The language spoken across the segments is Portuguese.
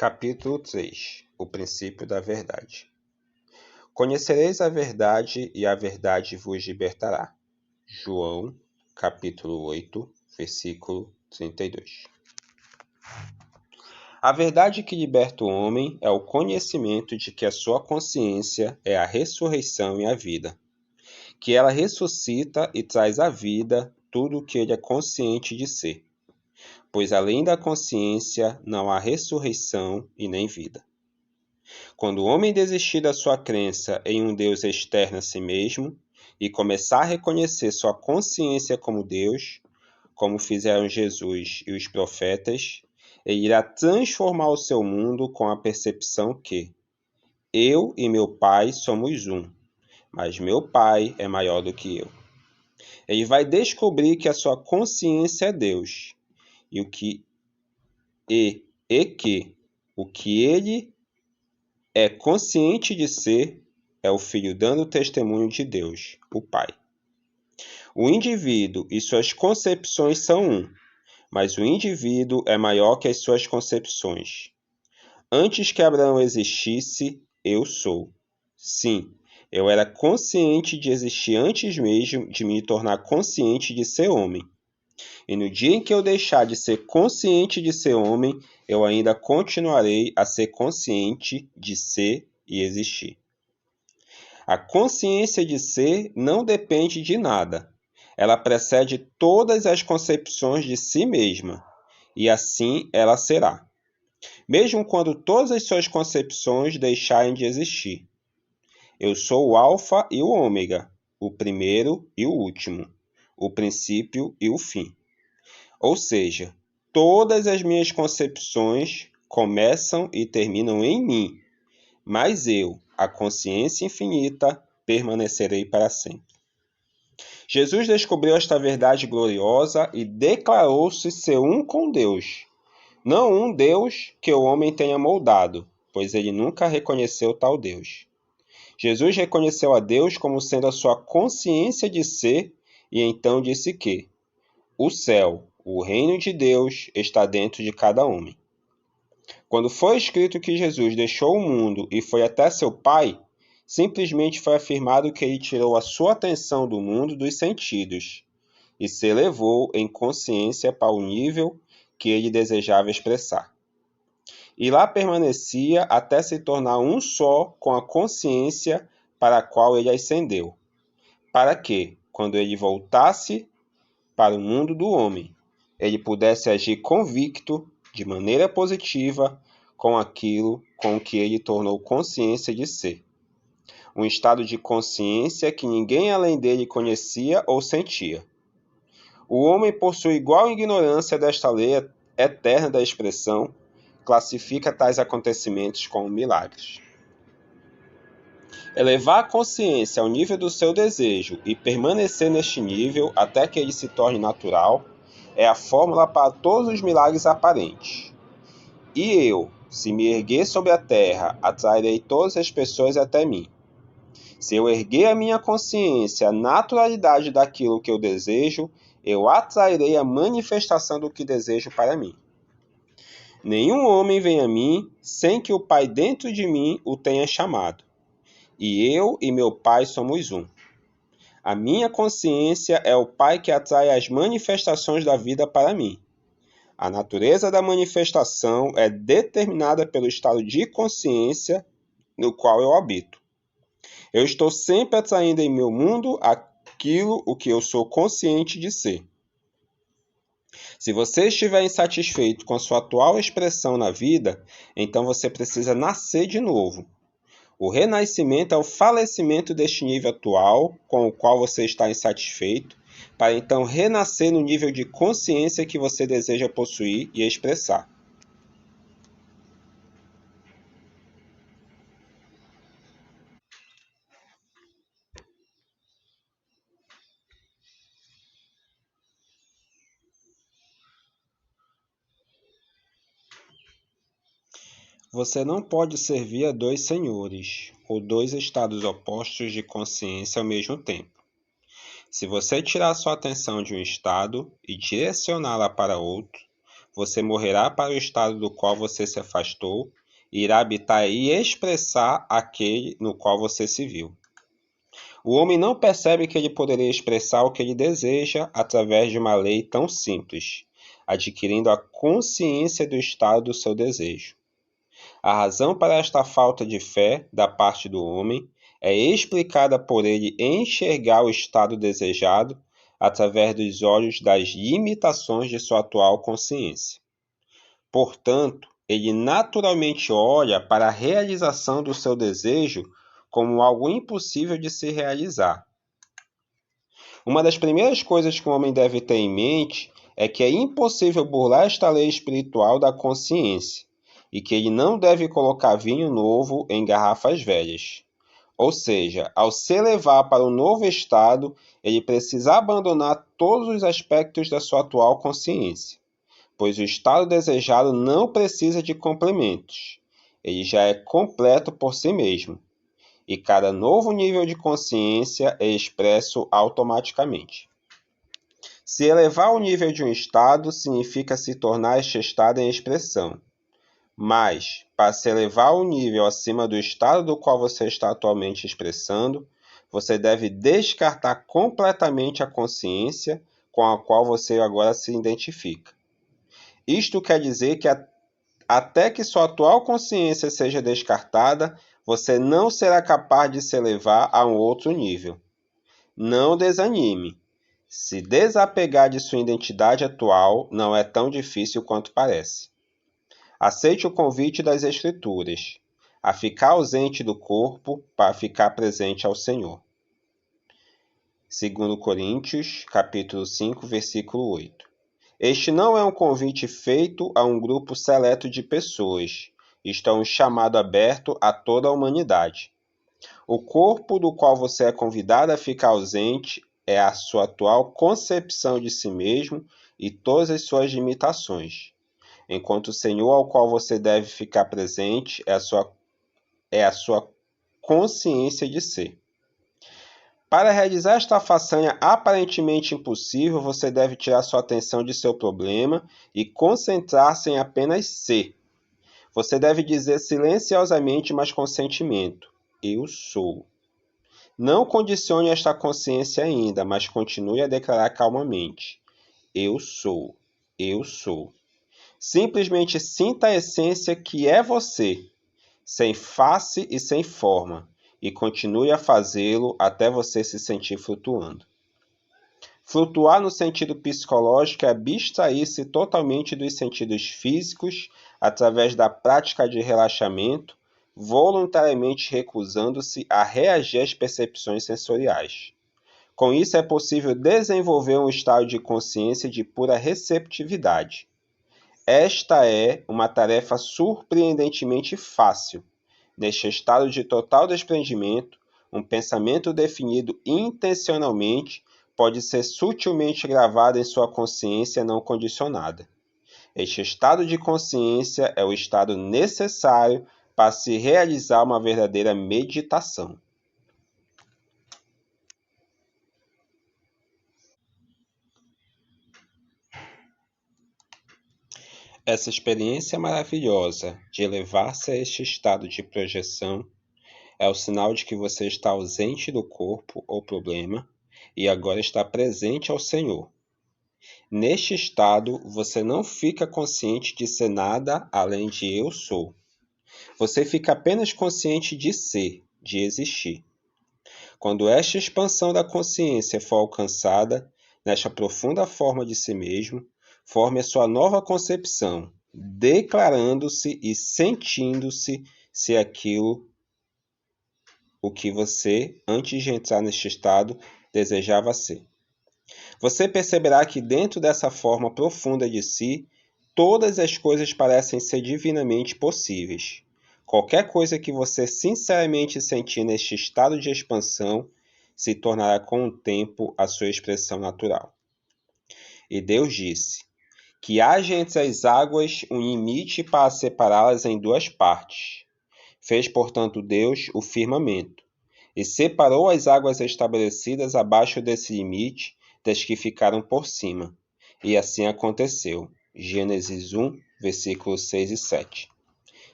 Capítulo 3. O princípio da verdade. Conhecereis a verdade e a verdade vos libertará. João, capítulo 8, versículo 32. A verdade que liberta o homem é o conhecimento de que a sua consciência é a ressurreição e a vida, que ela ressuscita e traz à vida tudo o que ele é consciente de ser, pois além da consciência não há ressurreição e nem vida. Quando o homem desistir da sua crença em um Deus externo a si mesmo e começar a reconhecer sua consciência como Deus, como fizeram Jesus e os profetas, ele irá transformar o seu mundo com a percepção que eu e meu Pai somos um, mas meu Pai é maior do que eu. Ele vai descobrir que a sua consciência é Deus e que o que ele é consciente de ser é o Filho dando testemunho de Deus, o Pai. O indivíduo e suas concepções são um, mas o indivíduo é maior que as suas concepções. Antes que Abraão existisse, eu sou. Sim, eu era consciente de existir antes mesmo de me tornar consciente de ser homem. E no dia em que eu deixar de ser consciente de ser homem, eu ainda continuarei a ser consciente de ser e existir. A consciência de ser não depende de nada. Ela precede todas as concepções de si mesma, e assim ela será, mesmo quando todas as suas concepções deixarem de existir. Eu sou o Alfa e o Ômega, o primeiro e o último, o princípio e o fim. Ou seja, todas as minhas concepções começam e terminam em mim, mas eu, a consciência infinita, permanecerei para sempre. Jesus descobriu esta verdade gloriosa e declarou-se ser um com Deus. Não um Deus que o homem tenha moldado, pois ele nunca reconheceu tal Deus. Jesus reconheceu a Deus como sendo a sua consciência de ser e então disse que o céu, o reino de Deus, está dentro de cada homem. Quando foi escrito que Jesus deixou o mundo e foi até seu Pai, simplesmente foi afirmado que ele tirou a sua atenção do mundo dos sentidos e se elevou em consciência para o nível que ele desejava expressar. E lá permanecia até se tornar um só com a consciência para a qual ele ascendeu, para que, quando ele voltasse para o mundo do homem, ele pudesse agir convicto, de maneira positiva, com aquilo com que ele tornou consciência de ser. Um estado de consciência que ninguém além dele conhecia ou sentia. O homem possui igual ignorância desta lei eterna da expressão, classifica tais acontecimentos como milagres. Elevar a consciência ao nível do seu desejo e permanecer neste nível até que ele se torne natural é a fórmula para todos os milagres aparentes. E eu, se me erguer sobre a terra, atrairei todas as pessoas até mim. Se eu erguer a minha consciência à naturalidade daquilo que eu desejo, eu atrairei a manifestação do que desejo para mim. Nenhum homem vem a mim sem que o Pai dentro de mim o tenha chamado. E eu e meu Pai somos um. A minha consciência é o Pai que atrai as manifestações da vida para mim. A natureza da manifestação é determinada pelo estado de consciência no qual eu habito. Eu estou sempre atraindo em meu mundo aquilo o que eu sou consciente de ser. Se você estiver insatisfeito com sua atual expressão na vida, então você precisa nascer de novo. O renascimento é o falecimento deste nível atual, com o qual você está insatisfeito, para então renascer no nível de consciência que você deseja possuir e expressar. Você não pode servir a dois senhores, ou dois estados opostos de consciência ao mesmo tempo. Se você tirar sua atenção de um estado e direcioná-la para outro, você morrerá para o estado do qual você se afastou, e irá habitar e expressar aquele no qual você se viu. O homem não percebe que ele poderia expressar o que ele deseja através de uma lei tão simples, adquirindo a consciência do estado do seu desejo. A razão para esta falta de fé da parte do homem é explicada por ele enxergar o estado desejado através dos olhos das limitações de sua atual consciência. Portanto, ele naturalmente olha para a realização do seu desejo como algo impossível de se realizar. Uma das primeiras coisas que o homem deve ter em mente é que é impossível burlar esta lei espiritual da consciência e que ele não deve colocar vinho novo em garrafas velhas. Ou seja, ao se elevar para um novo estado, ele precisa abandonar todos os aspectos da sua atual consciência, pois o estado desejado não precisa de complementos. Ele já é completo por si mesmo, e cada novo nível de consciência é expresso automaticamente. Se elevar o nível de um estado significa se tornar este estado em expressão. Mas, para se elevar o nível acima do estado do qual você está atualmente expressando, você deve descartar completamente a consciência com a qual você agora se identifica. Isto quer dizer que até que sua atual consciência seja descartada, você não será capaz de se elevar a um outro nível. Não desanime. Se desapegar de sua identidade atual não é tão difícil quanto parece. Aceite o convite das Escrituras, a ficar ausente do corpo para ficar presente ao Senhor. 2 Coríntios, capítulo 5, versículo 8. Este não é um convite feito a um grupo seleto de pessoas. Isto é um chamado aberto a toda a humanidade. O corpo do qual você é convidado a ficar ausente é a sua atual concepção de si mesmo e todas as suas limitações, enquanto o Senhor ao qual você deve ficar presente é a sua consciência de ser. Para realizar esta façanha aparentemente impossível, você deve tirar sua atenção de seu problema e concentrar-se em apenas ser. Você deve dizer silenciosamente, mas com sentimento: eu sou. Não condicione esta consciência ainda, mas continue a declarar calmamente: eu sou, eu sou. Simplesmente sinta a essência que é você, sem face e sem forma, e continue a fazê-lo até você se sentir flutuando. Flutuar no sentido psicológico é abstrair-se totalmente dos sentidos físicos através da prática de relaxamento, voluntariamente recusando-se a reagir às percepções sensoriais. Com isso, é possível desenvolver um estado de consciência de pura receptividade. Esta é uma tarefa surpreendentemente fácil. Neste estado de total desprendimento, um pensamento definido intencionalmente pode ser sutilmente gravado em sua consciência não condicionada. Este estado de consciência é o estado necessário para se realizar uma verdadeira meditação. Essa experiência maravilhosa de elevar-se a este estado de projeção é o sinal de que você está ausente do corpo ou problema e agora está presente ao Senhor. Neste estado, você não fica consciente de ser nada além de eu sou. Você fica apenas consciente de ser, de existir. Quando esta expansão da consciência for alcançada, nesta profunda forma de si mesmo, forme a sua nova concepção, declarando-se e sentindo-se se aquilo o que você, antes de entrar neste estado, desejava ser. Você perceberá que dentro dessa forma profunda de si, todas as coisas parecem ser divinamente possíveis. Qualquer coisa que você sinceramente sentir neste estado de expansão se tornará com o tempo a sua expressão natural. E Deus disse: que haja entre as águas um limite para separá-las em duas partes. Fez, portanto, Deus o firmamento, e separou as águas estabelecidas abaixo desse limite das que ficaram por cima. E assim aconteceu. Gênesis 1, versículos 6 e 7.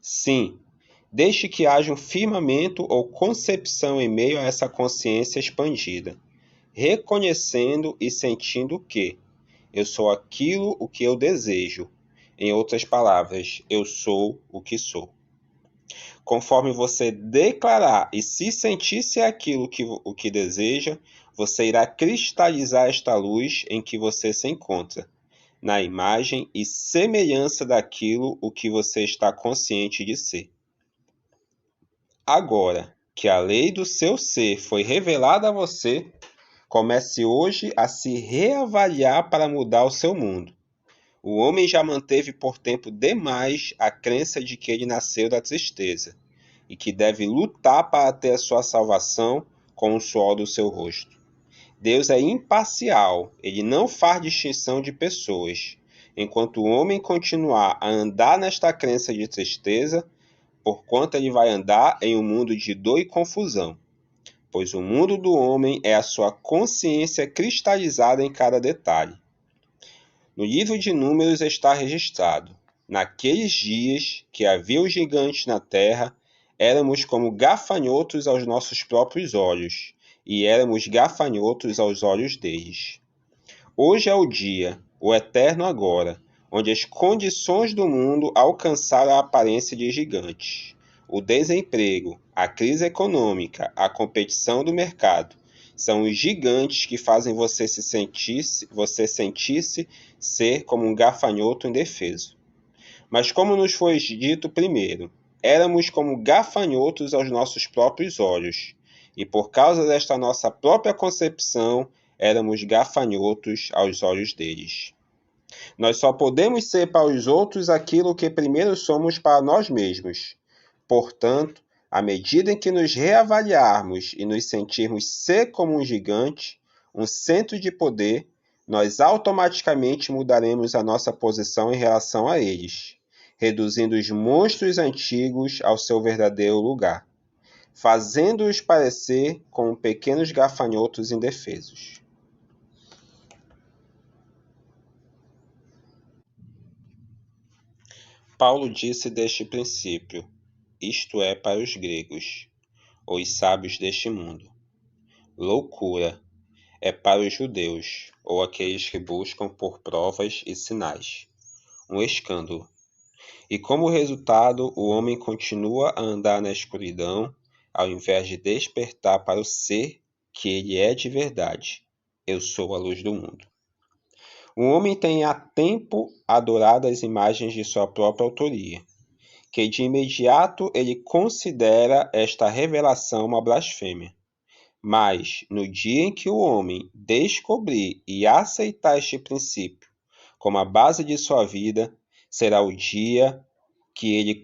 Sim, deixe que haja um firmamento ou concepção em meio a essa consciência expandida, reconhecendo e sentindo que eu sou aquilo o que eu desejo. Em outras palavras, eu sou o que sou. Conforme você declarar e se sentir ser aquilo o que deseja, você irá cristalizar esta luz em que você se encontra, na imagem e semelhança daquilo o que você está consciente de ser. Agora que a lei do seu ser foi revelada a você, comece hoje a se reavaliar para mudar o seu mundo. O homem já manteve por tempo demais a crença de que ele nasceu da tristeza e que deve lutar para ter a sua salvação com o suor do seu rosto. Deus é imparcial, ele não faz distinção de pessoas. Enquanto o homem continuar a andar nesta crença de tristeza, porquanto ele vai andar em um mundo de dor e confusão, pois o mundo do homem é a sua consciência cristalizada em cada detalhe. No livro de Números está registrado: naqueles dias que havia os gigantes na terra, éramos como gafanhotos aos nossos próprios olhos, e éramos gafanhotos aos olhos deles. Hoje é o dia, o eterno agora, onde as condições do mundo alcançaram a aparência de gigantes. O desemprego, a crise econômica, a competição do mercado são os gigantes que fazem você sentir-se ser como um gafanhoto indefeso. Mas como nos foi dito primeiro, éramos como gafanhotos aos nossos próprios olhos, e por causa desta nossa própria concepção, éramos gafanhotos aos olhos deles. Nós só podemos ser para os outros aquilo que primeiro somos para nós mesmos. Portanto, à medida em que nos reavaliarmos e nos sentirmos ser como um gigante, um centro de poder, nós automaticamente mudaremos a nossa posição em relação a eles, reduzindo os monstros antigos ao seu verdadeiro lugar, fazendo-os parecer como pequenos gafanhotos indefesos. Paulo disse deste princípio, isto é para os gregos, os sábios deste mundo. Loucura é para os judeus, ou aqueles que buscam por provas e sinais. Um escândalo. E como resultado, o homem continua a andar na escuridão, ao invés de despertar para o ser que ele é de verdade. Eu sou a luz do mundo. O homem tem há tempo adorado as imagens de sua própria autoria, que de imediato ele considera esta revelação uma blasfêmia. Mas, no dia em que o homem descobrir e aceitar este princípio como a base de sua vida, será o dia que ele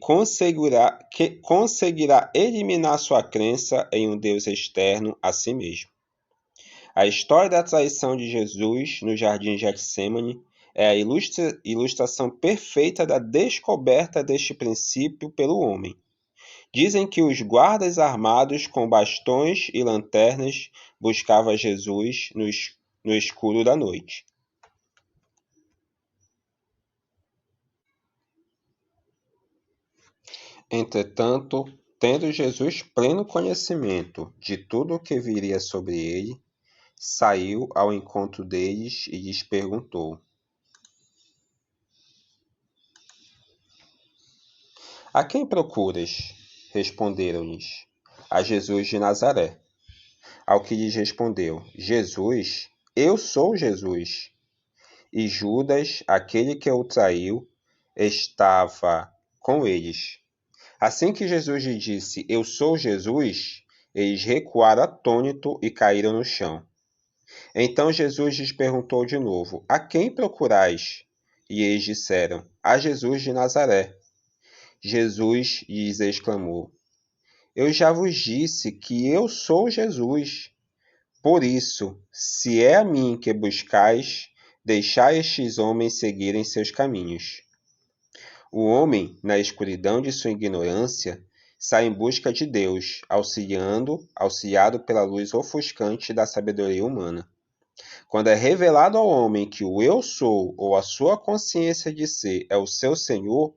conseguirá eliminar sua crença em um Deus externo a si mesmo. A história da traição de Jesus no jardim de Getsêmani é a ilustração perfeita da descoberta deste princípio pelo homem. Dizem que os guardas armados com bastões e lanternas buscavam Jesus no escuro da noite. Entretanto, tendo Jesus pleno conhecimento de tudo o que viria sobre ele, saiu ao encontro deles e lhes perguntou: A quem procuras? Responderam-lhes: A Jesus de Nazaré. Ao que lhes respondeu: Jesus, eu sou Jesus. E Judas, aquele que o traiu, estava com eles. Assim que Jesus lhe disse: Eu sou Jesus, eles recuaram atônitos e caíram no chão. Então Jesus lhes perguntou de novo: A quem procurais? E eles disseram: A Jesus de Nazaré. Jesus lhes exclamou: Eu já vos disse que eu sou Jesus. Por isso, se é a mim que buscais, deixai estes homens seguirem seus caminhos. O homem, na escuridão de sua ignorância, sai em busca de Deus, auxiliado pela luz ofuscante da sabedoria humana. Quando é revelado ao homem que o eu sou ou a sua consciência de ser é o seu Senhor,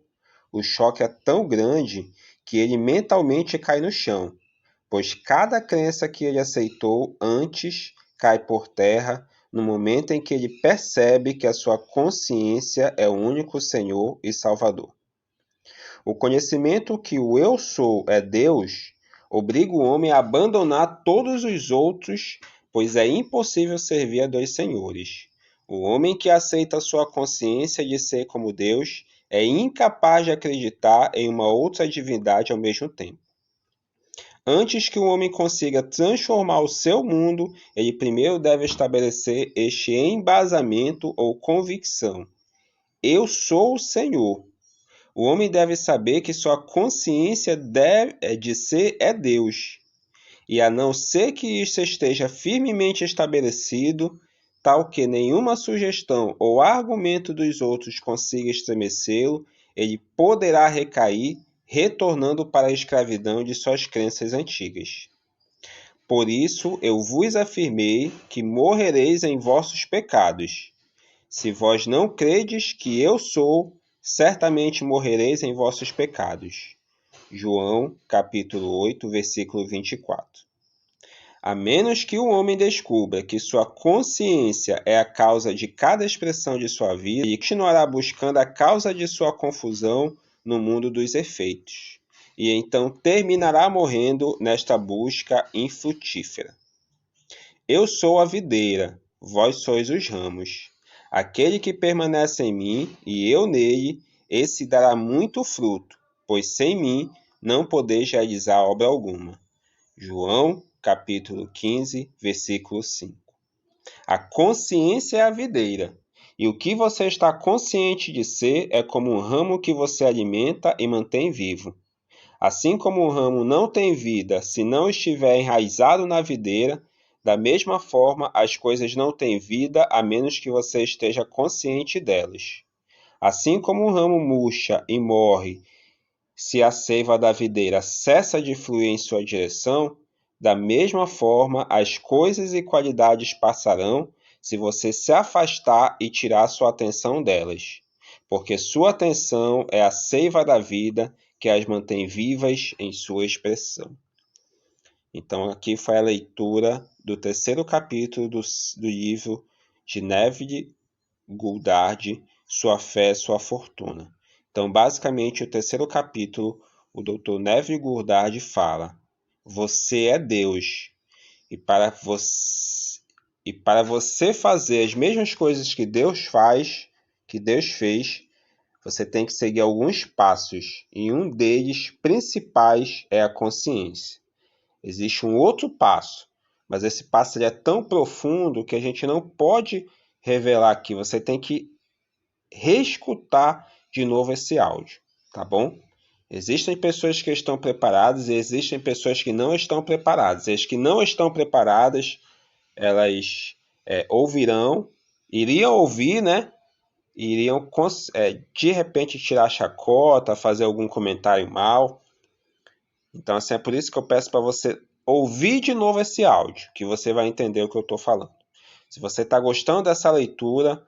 o choque é tão grande que ele mentalmente cai no chão, pois cada crença que ele aceitou antes cai por terra no momento em que ele percebe que a sua consciência é o único Senhor e Salvador. O conhecimento que o eu sou é Deus obriga o homem a abandonar todos os outros, pois é impossível servir a dois senhores. O homem que aceita sua consciência de ser como Deus é incapaz de acreditar em uma outra divindade ao mesmo tempo. Antes que o homem consiga transformar o seu mundo, ele primeiro deve estabelecer este embasamento ou convicção. Eu sou o Senhor. O homem deve saber que sua consciência de ser é Deus. E a não ser que isso esteja firmemente estabelecido, tal que nenhuma sugestão ou argumento dos outros consiga estremecê-lo, ele poderá recair, retornando para a escravidão de suas crenças antigas. Por isso eu vos afirmei que morrereis em vossos pecados. Se vós não credes que eu sou, certamente morrereis em vossos pecados. João, capítulo 8, versículo 24. A menos que o homem descubra que sua consciência é a causa de cada expressão de sua vida, ele continuará buscando a causa de sua confusão no mundo dos efeitos, e então terminará morrendo nesta busca infrutífera. Eu sou a videira, vós sois os ramos. Aquele que permanece em mim e eu nele, esse dará muito fruto, pois sem mim não podeis realizar obra alguma. João, capítulo 15, versículo 5. A consciência é a videira, e o que você está consciente de ser é como um ramo que você alimenta e mantém vivo. Assim como o ramo não tem vida se não estiver enraizado na videira, da mesma forma as coisas não têm vida a menos que você esteja consciente delas. Assim como o ramo murcha e morre se a seiva da videira cessa de fluir em sua direção, da mesma forma as coisas e qualidades passarão se você se afastar e tirar sua atenção delas, porque sua atenção é a seiva da vida que as mantém vivas em sua expressão. Então aqui foi a leitura do terceiro capítulo do livro de Neville Goddard, Sua Fé, Sua Fortuna. Então, basicamente, o terceiro capítulo, o Dr. Neville Goddard fala: você é Deus, e para você fazer as mesmas coisas que Deus faz, que Deus fez, você tem que seguir alguns passos, e um deles principais é a consciência. Existe um outro passo, mas esse passo ele é tão profundo que a gente não pode revelar aqui. Você tem que reescutar de novo esse áudio, tá bom? Existem pessoas que estão preparadas e existem pessoas que não estão preparadas. E as que não estão preparadas, elas ouvirão, iriam ouvir, né? Iriam de repente tirar chacota, fazer algum comentário mal. Então, assim, é por isso que eu peço para você ouvir de novo esse áudio, que você vai entender o que eu estou falando. Se você está gostando dessa leitura,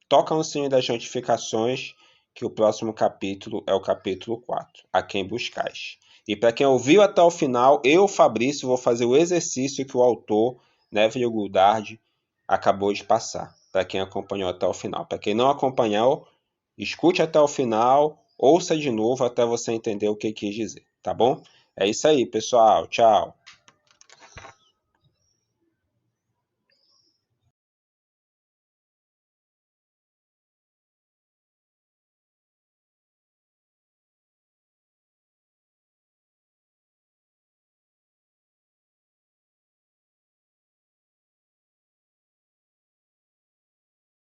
toca no sininho das notificações, que o próximo capítulo é o capítulo 4, A Quem Buscais. E para quem ouviu até o final, eu, Fabrício, vou fazer o exercício que o autor, Neville Goddard, acabou de passar, para quem acompanhou até o final. Para quem não acompanhou, escute até o final, ouça de novo até você entender o que quis dizer, tá bom? É isso aí, pessoal. Tchau.